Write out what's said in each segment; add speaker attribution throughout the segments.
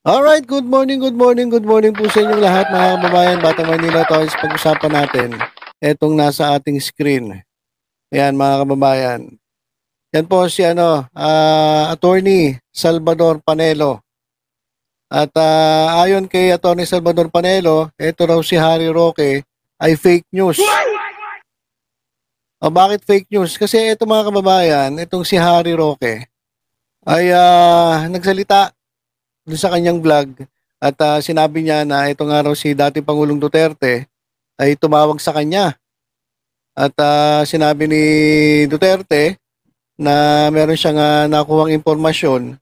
Speaker 1: Alright, good morning, good morning, good morning po sa inyong lahat mga kababayan. Batang Manila, tayo sa pag-usapan natin. Etong nasa ating screen. Ayan mga kababayan. Yan po si Attorney Salvador Panelo. At ayon kay Attorney Salvador Panelo, ito raw si Harry Roque ay fake news. O bakit fake news? Kasi ito mga kababayan, itong si Harry Roque ay nagsalita dun sa kanyang vlog at sinabi niya na ito nga raw si dating Pangulong Duterte ay tumawag sa kanya at sinabi ni Duterte na meron siyang nakuhang impormasyon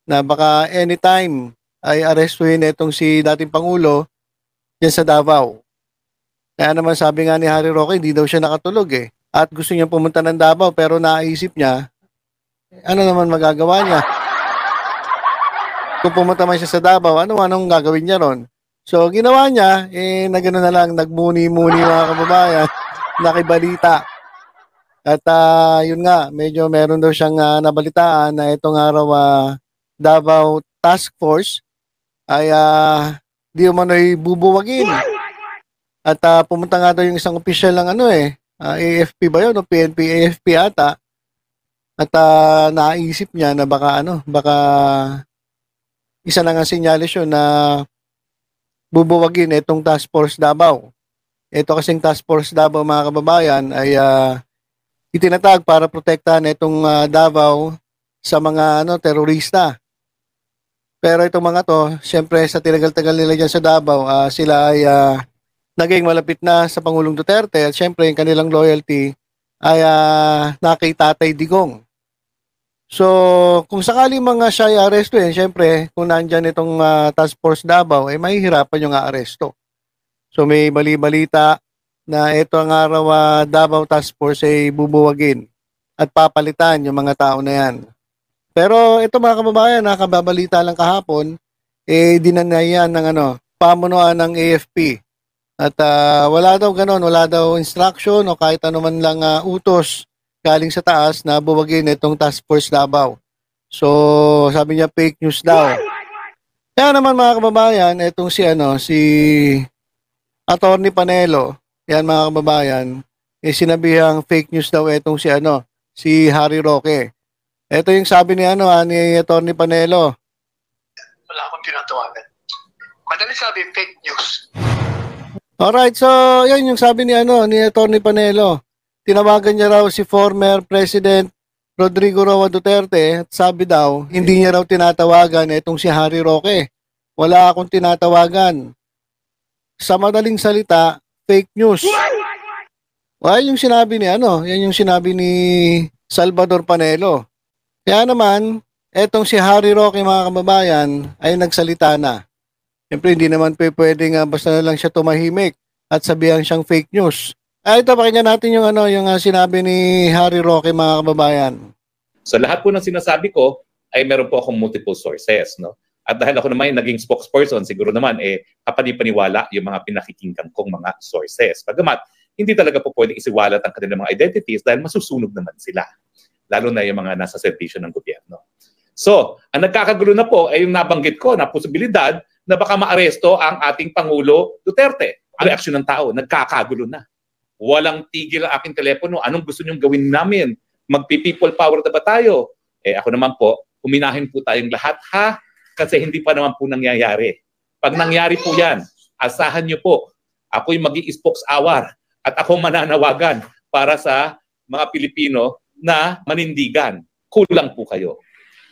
Speaker 1: na baka anytime ay arestuhin itong si dating Pangulo dyan sa Davao. Kaya naman sabi nga ni Harry Roque, hindi daw siya nakatulog at gusto niya pumunta ng Davao pero naisip niya, ano naman magagawa niya? Kung pumunta man siya sa Davao, anong gagawin niya ron? So, ginawa niya, na gano'n na lang, nagmuni-muni mga kababayan, nakibalita. At yun nga, medyo meron daw siyang nabalitaan na itong araw Davao Task Force ay di umano'y bubuwagin. At pumunta nga daw yung isang opisyal ng AFP ba yun? O PNP, AFP ata. At naisip niya na baka isa na nga sinyalis yun na bubuwagin itong Task Force Davao. Ito kasing Task Force Davao mga kababayan ay itinatag para protektahan itong Davao sa mga terorista. Pero itong mga to, siyempre sa tinagal-tagal nila dyan sa Davao, sila ay naging malapit na sa Pangulong Duterte at siyempre yung kanilang loyalty ay nakay Tatay Digong. So, kung sakali mga siya i-arestuhin, syempre, kung nandyan itong Task Force Davao, mahihirapan yung aresto. So, may bali-balita na ito ang araw Davao Task Force ay bubuwagin at papalitan yung mga tao na yan. Pero ito mga kababayan, nakababalita lang kahapon, dinanayan ng pamunuan ng AFP. At wala daw ganon, wala daw instruction o kahit ano man lang utos galing sa taas na buwagin itong Task Force Davao. So, sabi niya fake news daw. Kaya naman mga kababayan, itong si Attorney Panelo, yan mga kababayan, sinabihang fake news daw itong si Harry Roque. Ito yung sabi ni ni Attorney Panelo.
Speaker 2: Wala akong tinatawagan. Madali sabi fake news.
Speaker 1: Alright, so yan yung sabi ni Attorney Panelo. Tinawagan niya raw si former President Rodrigo Roa Duterte at sabi daw, hindi niya raw tinatawagan itong si Harry Roque. Wala akong tinatawagan. Sa madaling salita, fake news. Well, yung sinabi ni yan yung sinabi ni Salvador Panelo. Kaya naman, etong si Harry Roque mga kababayan ay nagsalita na. Siyempre hindi naman pwedeng basta na lang siya tumahimik at sabihan siyang fake news. Ito, pakinggan natin yung yung sinabi ni Harry Roque mga kababayan.
Speaker 3: So lahat po ng sinasabi ko ay meron po akong multiple sources, no? At dahil ako naman naging spokesperson, siguro naman kapanipaniwala yung mga pinakikinggan kong mga sources. Bagamat hindi talaga po pwedeng isiwalat ang kanilang mga identities dahil masusunog naman sila. Lalo na yung mga nasa serbisyo ng gobyerno. So, ang nagkakagulo na po ay yung nabanggit ko na posibilidad na baka maaresto ang ating Pangulo Duterte. Ang reaksyon ng tao, nagkakagulo na. Walang tigil ang aking telepono. Anong gusto niyong gawin namin? Magpi-people power na ba tayo? Ako naman po, huminahin po tayong lahat ha, kasi hindi pa naman po nangyayari. Pag nangyari po yan, asahan niyo po, ako'y mag-i-spokes-hour at ako mananawagan para sa mga Pilipino na manindigan. Kulang po kayo.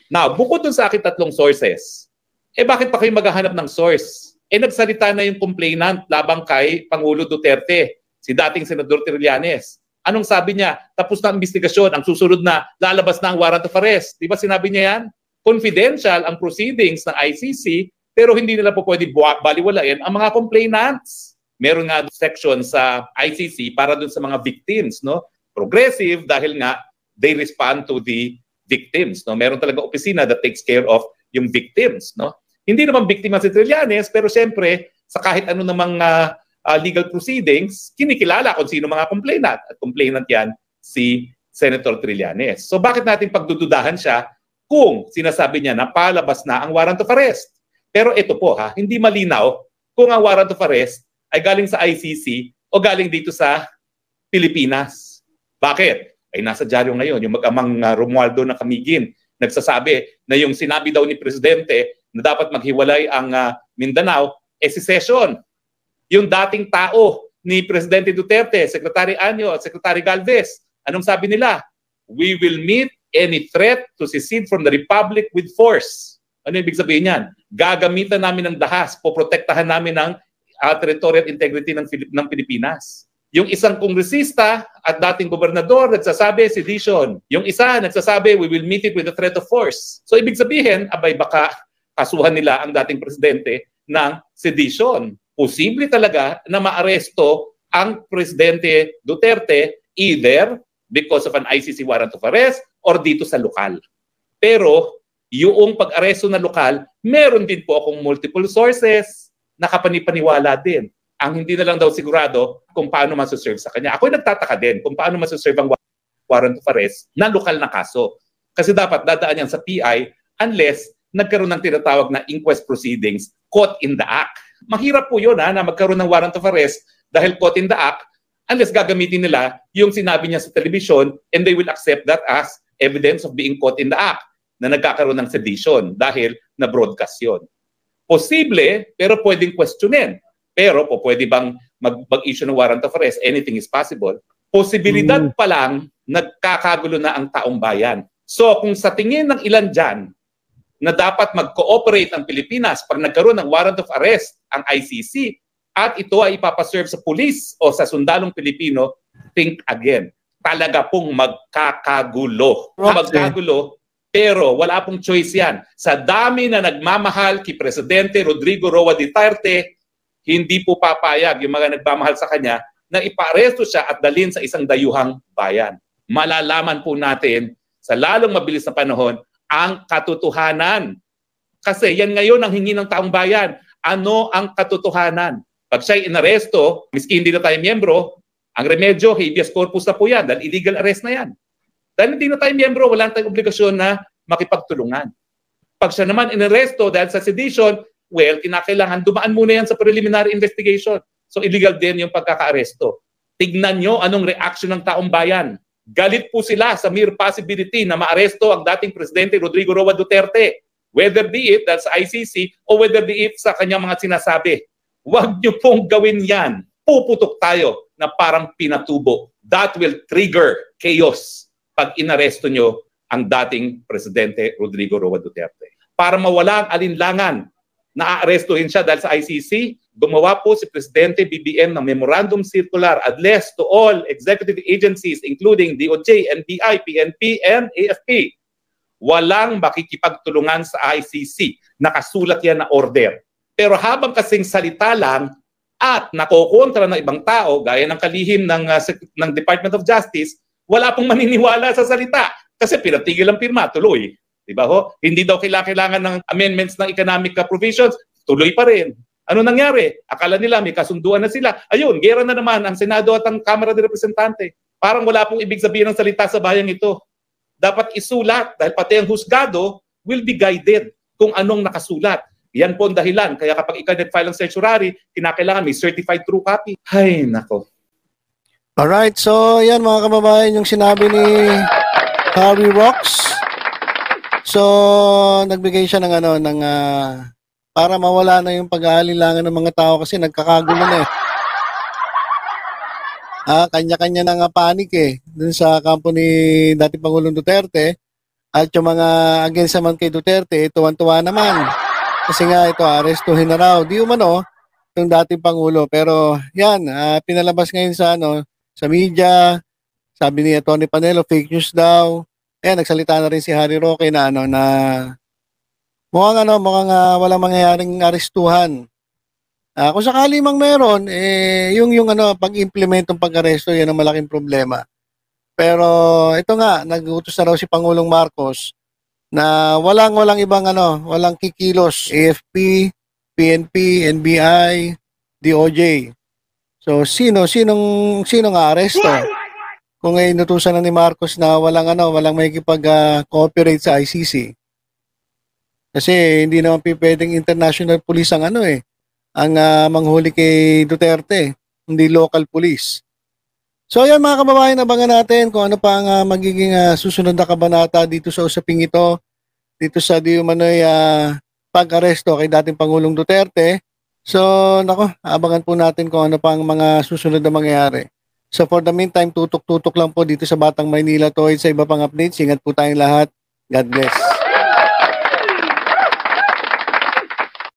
Speaker 3: Now, bukod dun sa aking tatlong sources, bakit pa kayo maghahanap ng source? Nagsalita na yung complainant labang kay Pangulo Duterte, si dating Senador Trillanes. Anong sabi niya? Tapos na ang investigasyon, ang susunod na, lalabas na ang warrant of arrest. Di ba sinabi niya yan? Confidential ang proceedings ng ICC, pero hindi nila po pwede baliwalain ang mga complainants. Meron nga section sa ICC para dun sa mga victims, no? Progressive dahil nga they respond to the victims, no? Meron talaga opisina that takes care of yung victims, no? Hindi naman biktima si Trillanes, pero siyempre sa kahit ano namang legal proceedings, kinikilala kung sino mga complainant. At complainant yan si Senator Trillanes. So bakit natin pagdududahan siya kung sinasabi niya na palabas na ang warrant of arrest? Pero ito po ha, hindi malinaw kung ang warrant of arrest ay galing sa ICC o galing dito sa Pilipinas. Bakit? Ay nasa dyaryo ngayon, yung mag-amang Romualdo na Camiguin, nagsasabi na yung sinabi daw ni Presidente na dapat maghiwalay ang Mindanao, secession. Yung dating tao ni Presidente Duterte, Secretary Anyo at Secretary Galvez, anong sabi nila? We will meet any threat to secede from the Republic with force. Ano ibig sabihin yan? Gagamitan namin ng dahas, poprotektahan namin ang territorial integrity ng Pilipinas. Yung isang kongresista at dating gobernador nagsasabi, sedition. Yung isa nagsasabi, we will meet it with the threat of force. So ibig sabihin, abay baka kasuhan nila ang dating presidente ng sedition. Posible talaga na maaresto ang Presidente Duterte either because of an ICC warrant of arrest or dito sa lokal. Pero yung pag-aresto na lokal, meron din po akong multiple sources na kapanipaniwala din. Ang hindi na lang daw sigurado kung paano masaserve sa kanya. Ako'y nagtataka din kung paano masaserve ang warrant of arrest na lokal na kaso. Kasi dapat dadaan yan sa PI unless nagkaroon ng tinatawag na inquest proceedings caught in the act. Mahirap po yun na magkaroon ng warrant of arrest dahil caught in the act unless gagamitin nila yung sinabi niya sa television and they will accept that as evidence of being caught in the act na nagkakaroon ng sedition dahil na-broadcast yun. Posible, pero pwedeng questionin. Pero po pwede bang mag-issue ng warrant of arrest? Anything is possible. Posibilidad pa lang, nagkakagulo na ang taong bayan. So kung sa tingin ng ilan dyan na dapat mag-cooperate ang Pilipinas pag nagkaroon ng warrant of arrest ang ICC at ito ay ipapaserve sa pulis o sa sundalong Pilipino, think again. Talaga pong magkakagulo. Magkagulo, pero wala pong choice yan. Sa dami na nagmamahal kay Presidente Rodrigo Roa Duterte, hindi po papayag yung mga nagmamahal sa kanya na iparesto siya at dalhin sa isang dayuhang bayan. Malalaman po natin sa lalong mabilis na panahon ang katotohanan. Kasi yan ngayon ang hingi ng taong bayan. Ano ang katotohanan? Pag siya'y inaresto, miski hindi na tayo miyembro, ang remedyo, habeas corpus na po yan dahil illegal arrest na yan. Dahil hindi na tayo miyembro, wala tayong obligasyon na makipagtulungan. Pag siya naman inaresto dahil sa sedition, well, kinakailangan dumaan muna yan sa preliminary investigation. So illegal din yung pagkaka-aresto. Tignan nyo anong reaction ng taong bayan. Galit po sila sa mere possibility na maaresto ang dating Presidente Rodrigo Roa Duterte. Whether be it dahil sa ICC o whether be it sa kanyang mga sinasabi. Huwag nyo pong gawin yan. Puputok tayo na parang pinatubo. That will trigger chaos pag inaresto nyo ang dating Presidente Rodrigo Roa Duterte. Para mawala ang alinlangan na aarestuhin siya dahil sa ICC, gumawa po si Presidente BBM ng Memorandum Circular addressed to all executive agencies including DOJ, NBI, PNP, and AFP. Walang makikipagtulungan sa ICC. Nakasulat yan na order. Pero habang kasing salita lang at nakokontra ng ibang tao, gaya ng kalihim ng Department of Justice, wala pong maniniwala sa salita. Kasi pinatigil ang pirma, tuloy. Diba ho? Hindi daw kailangan ng amendments ng economic provisions, tuloy pa rin. Ano nangyari? Akala nila may kasunduan na sila. Ayun, gera na naman ang Senado at ang Kamara de Representante. Parang wala pong ibig sabihin ng salita sa bayang ito. Dapat isulat dahil pati ang husgado will be guided kung anong nakasulat. Yan po ang dahilan. Kaya kapag ikaw nag-file ng certiorari, kinakailangan may certified true copy. Ay, nako.
Speaker 1: Alright, so yan mga kababayan yung sinabi ni Harry Rocks. So, nagbigay siya ng para mawala na yung pag-aalilangan ng mga tao kasi nagkakagulo na eh. Kanya-kanya na nga panic eh dun sa kampo ni dating Pangulong Duterte at yung mga against naman kay Duterte, tuwan-tuwa naman. Kasi nga ito, arestuhin na raw. Di umano, yung dating Pangulo. Pero yan, pinalabas ngayon sa media, sabi ni Tony Panelo, fake news daw. Nagsalita na rin si Harry Roque na mukhang walang mangyayaring arestuhan. Kung sakali mang meron, yung pag-implement ng pag-aresto, yan ang malaking problema. Pero ito nga, nag-utos na raw si Pangulong Marcos na walang ibang walang kikilos, AFP, PNP, NBI, DOJ. So sinong aaresto? Kung inutusan na ni Marcos na walang makikipag-cooperate sa ICC. Kasi hindi naman pwedeng international police ang ang manghuli kay Duterte, hindi local police. So ayan mga kababayan, abangan natin kung ano pa ang magiging susunod na kabanata dito sa usaping ito, dito sa di umano'y pag-aresto kay dating Pangulong Duterte. So nako, abangan po natin kung ano pa ang mga susunod na mangyayari. So for the meantime, tutok-tutok lang po dito sa Batang Maynila to sa iba pang updates. Ingat po tayong lahat. God bless.